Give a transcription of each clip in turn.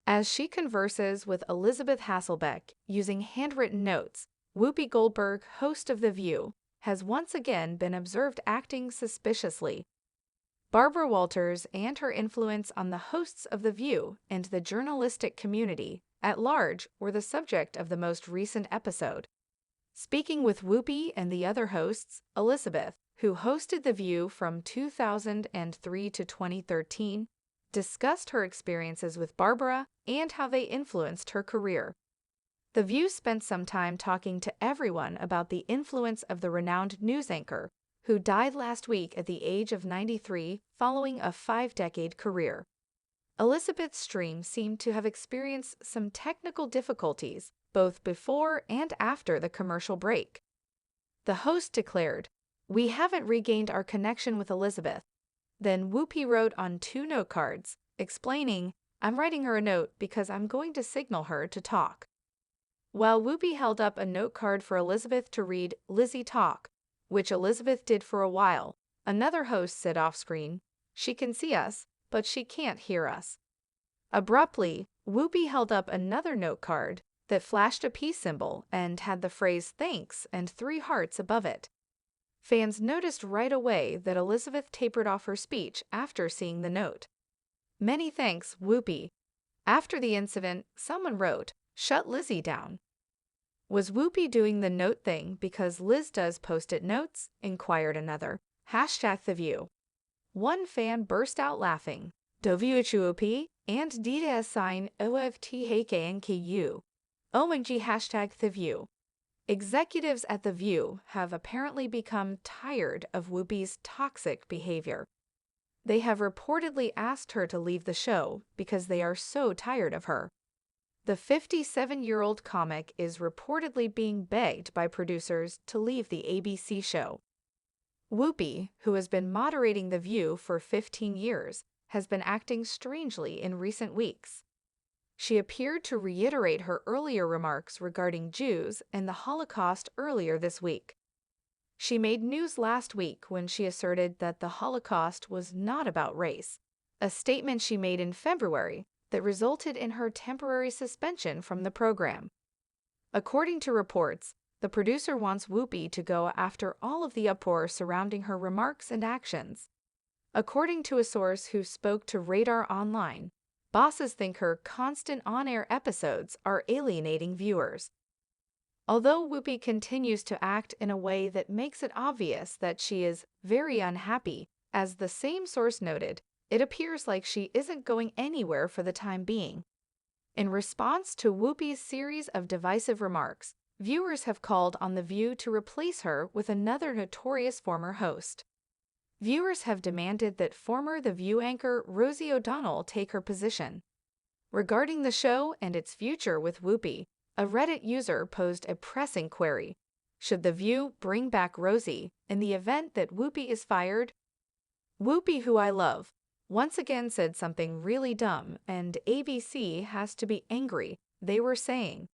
As she converses with Elisabeth Hasselbeck using handwritten notes, Whoopi Goldberg, host of The View, has once again been observed acting suspiciously. Barbara Walters and her influence on the hosts of The View and the journalistic community at large were the subject of the most recent episode. Speaking with Whoopi and the other hosts, Elisabeth, who hosted The View from 2003 to 2013, discussed her experiences with Barbara and how they influenced her career. The View spent some time talking to everyone about the influence of the renowned news anchor, who died last week at the age of 93 following a 5-decade career. Elisabeth's stream seemed to have experienced some technical difficulties both before and after the commercial break. The host declared, "We haven't regained our connection with Elisabeth." Then Whoopi wrote on 2 note cards, explaining, "I'm writing her a note because I'm going to signal her to talk." While Whoopi held up a note card for Elisabeth to read "Lizzie Talk," which Elisabeth did for a while, another host said off-screen, "She can see us, but she can't hear us." Abruptly, Whoopi held up another note card that flashed a peace symbol and had the phrase "thanks" and 3 hearts above it. Fans noticed right away that Elisabeth tapered off her speech after seeing the note. "Many thanks, Whoopi." After the incident, someone wrote, "Shut Lizzie down." Was Whoopi doing the note thing because Liz does post-it notes? Inquired another. #TheView. One fan burst out laughing. WHOOP and DDS sign OFTHKNKU. OMG #TheView. Executives at The View have apparently become tired of Whoopi's toxic behavior. They have reportedly asked her to leave the show because they are so tired of her. The 57-year-old comic is reportedly being begged by producers to leave the ABC show. Whoopi, who has been moderating The View for 15 years, has been acting strangely in recent weeks. She appeared to reiterate her earlier remarks regarding Jews and the Holocaust earlier this week. She made news last week when she asserted that the Holocaust was not about race, a statement she made in February that resulted in her temporary suspension from the program. According to reports, the producer wants Whoopi to go after all of the uproar surrounding her remarks and actions. According to a source who spoke to Radar Online, bosses think her constant on-air episodes are alienating viewers. Although Whoopi continues to act in a way that makes it obvious that she is very unhappy, as the same source noted, it appears like she isn't going anywhere for the time being. In response to Whoopi's series of divisive remarks, viewers have called on The View to replace her with another notorious former host. Viewers have demanded that former The View anchor Rosie O'Donnell take her position. Regarding the show and its future with Whoopi, a Reddit user posed a pressing query. Should The View bring back Rosie in the event that Whoopi is fired? Whoopi, who I love, once again said something really dumb, and ABC has to be angry, they were saying.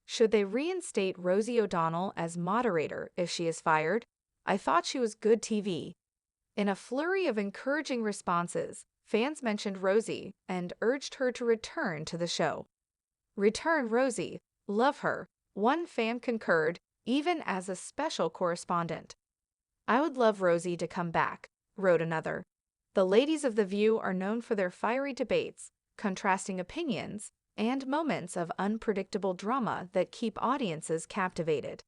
Should they reinstate Rosie O'Donnell as moderator if she is fired? I thought she was good TV. In a flurry of encouraging responses, fans mentioned Rosie and urged her to return to the show. Return Rosie, love her, one fan concurred, even as a special correspondent. I would love Rosie to come back, wrote another. The ladies of The View are known for their fiery debates, contrasting opinions, and moments of unpredictable drama that keep audiences captivated.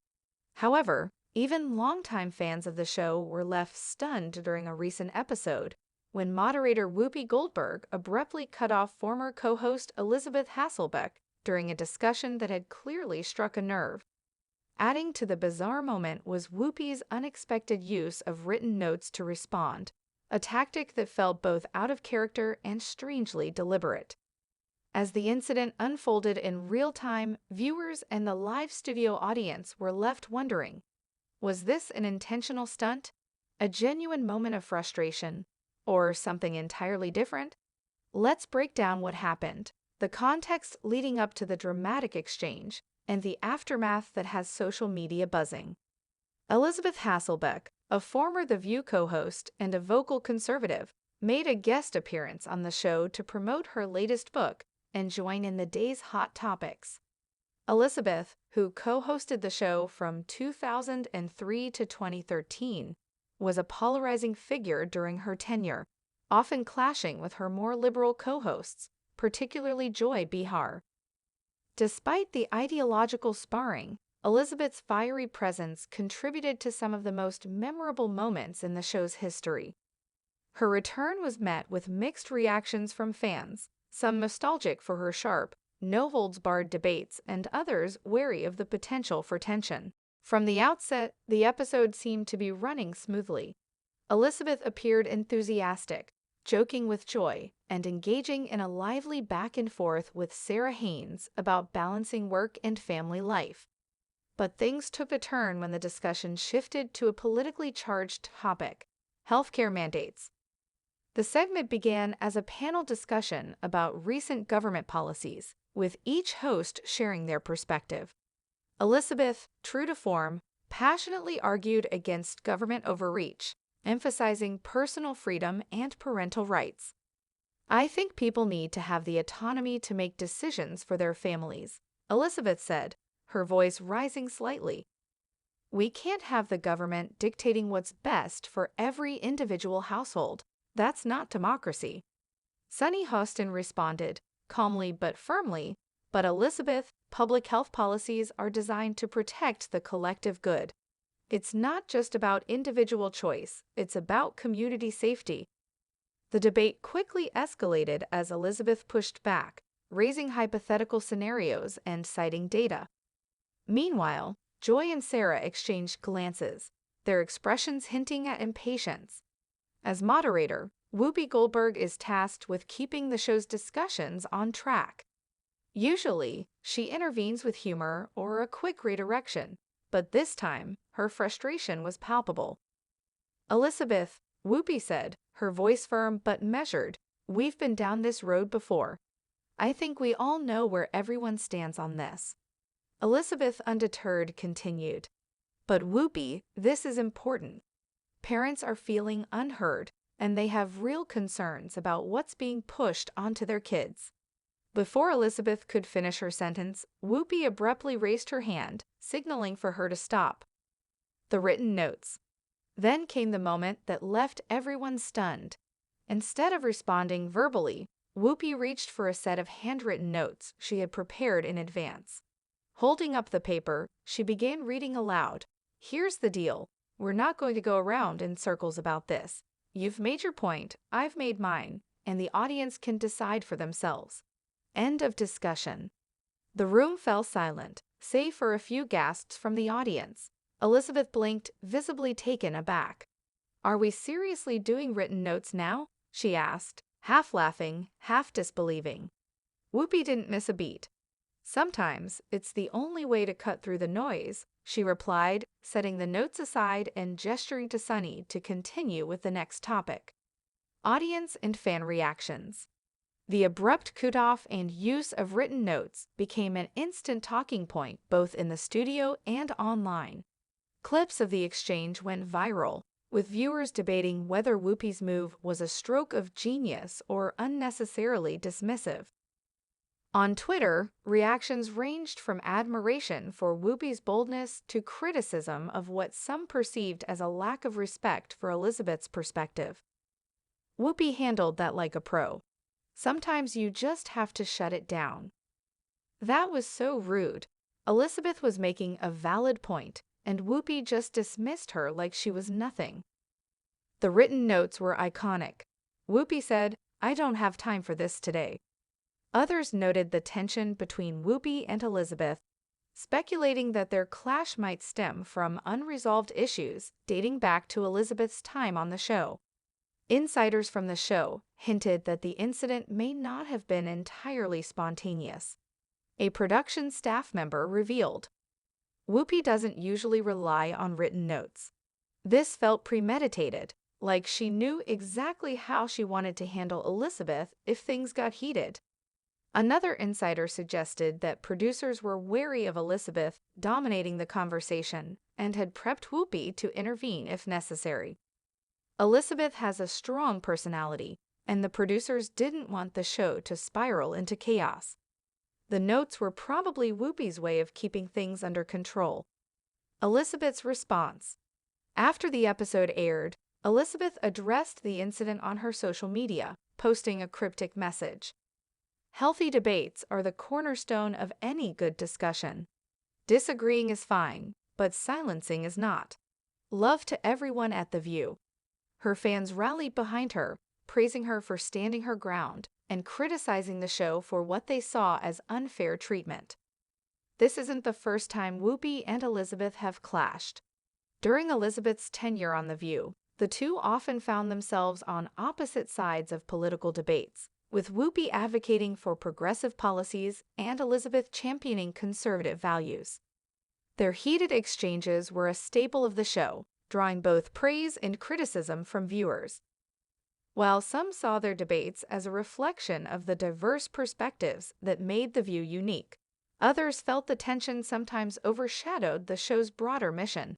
However, even longtime fans of the show were left stunned during a recent episode when moderator Whoopi Goldberg abruptly cut off former co-host Elisabeth Hasselbeck during a discussion that had clearly struck a nerve. Adding to the bizarre moment was Whoopi's unexpected use of written notes to respond, a tactic that felt both out of character and strangely deliberate. As the incident unfolded in real time, viewers and the live studio audience were left wondering, was this an intentional stunt, a genuine moment of frustration, or something entirely different? Let's break down what happened, the context leading up to the dramatic exchange, and the aftermath that has social media buzzing. Elisabeth Hasselbeck, a former The View co-host and a vocal conservative, made a guest appearance on the show to promote her latest book and join in the day's hot topics. Elisabeth, who co-hosted the show from 2003 to 2013, was a polarizing figure during her tenure, often clashing with her more liberal co-hosts, particularly Joy Behar. Despite the ideological sparring, Elisabeth's fiery presence contributed to some of the most memorable moments in the show's history. Her return was met with mixed reactions from fans, some nostalgic for her sharp, no-holds-barred debates and others wary of the potential for tension. From the outset, the episode seemed to be running smoothly. Elisabeth appeared enthusiastic, joking with Joy, and engaging in a lively back-and-forth with Sarah Haynes about balancing work and family life. But things took a turn when the discussion shifted to a politically charged topic: healthcare mandates. The segment began as a panel discussion about recent government policies, with each host sharing their perspective. Elisabeth, true to form, passionately argued against government overreach, emphasizing personal freedom and parental rights. "I think people need to have the autonomy to make decisions for their families," Elisabeth said, her voice rising slightly. "We can't have the government dictating what's best for every individual household. That's not democracy." Sunny Hostin responded, calmly but firmly, "But Elisabeth, public health policies are designed to protect the collective good. It's not just about individual choice, it's about community safety." The debate quickly escalated as Elisabeth pushed back, raising hypothetical scenarios and citing data. Meanwhile, Joy and Sarah exchanged glances, their expressions hinting at impatience. As moderator, Whoopi Goldberg is tasked with keeping the show's discussions on track. Usually, she intervenes with humor or a quick redirection, but this time, her frustration was palpable. "Elisabeth," Whoopi said, her voice firm but measured, "we've been down this road before. I think we all know where everyone stands on this." Elisabeth, undeterred, continued, "But Whoopi, this is important. Parents are feeling unheard, and they have real concerns about what's being pushed onto their kids." Before Elisabeth could finish her sentence, Whoopi abruptly raised her hand, signaling for her to stop. The written notes. Then came the moment that left everyone stunned. Instead of responding verbally, Whoopi reached for a set of handwritten notes she had prepared in advance. Holding up the paper, she began reading aloud. "Here's the deal. We're not going to go around in circles about this. You've made your point, I've made mine, and the audience can decide for themselves." End of discussion. The room fell silent, save for a few gasps from the audience. Elisabeth blinked, visibly taken aback. "Are we seriously doing written notes now?" she asked, half laughing, half disbelieving. Whoopi didn't miss a beat. "Sometimes it's the only way to cut through the noise," she replied, setting the notes aside and gesturing to Sunny to continue with the next topic. Audience and fan reactions. The abrupt cutoff and use of written notes became an instant talking point both in the studio and online. Clips of the exchange went viral, with viewers debating whether Whoopi's move was a stroke of genius or unnecessarily dismissive. On Twitter, reactions ranged from admiration for Whoopi's boldness to criticism of what some perceived as a lack of respect for Elisabeth's perspective. "Whoopi handled that like a pro. Sometimes you just have to shut it down." "That was so rude. Elisabeth was making a valid point, and Whoopi just dismissed her like she was nothing." The written notes were iconic. Whoopi said, "I don't have time for this today." Others noted the tension between Whoopi and Elisabeth, speculating that their clash might stem from unresolved issues dating back to Elisabeth's time on the show. Insiders from the show hinted that the incident may not have been entirely spontaneous. A production staff member revealed, "Whoopi doesn't usually rely on written notes. This felt premeditated, like she knew exactly how she wanted to handle Elisabeth if things got heated." Another insider suggested that producers were wary of Elisabeth dominating the conversation and had prepped Whoopi to intervene if necessary. "Elisabeth has a strong personality," and the producers didn't want the show to spiral into chaos. The notes were probably Whoopi's way of keeping things under control. Elisabeth's response. After the episode aired, Elisabeth addressed the incident on her social media, posting a cryptic message. Healthy debates are the cornerstone of any good discussion. Disagreeing is fine, but silencing is not. Love to everyone at The View. Her fans rallied behind her, praising her for standing her ground and criticizing the show for what they saw as unfair treatment. This isn't the first time Whoopi and Elisabeth have clashed. During Elisabeth's tenure on The View, the two often found themselves on opposite sides of political debates, with Whoopi advocating for progressive policies and Elisabeth championing conservative values. Their heated exchanges were a staple of the show, drawing both praise and criticism from viewers. While some saw their debates as a reflection of the diverse perspectives that made The View unique, others felt the tension sometimes overshadowed the show's broader mission.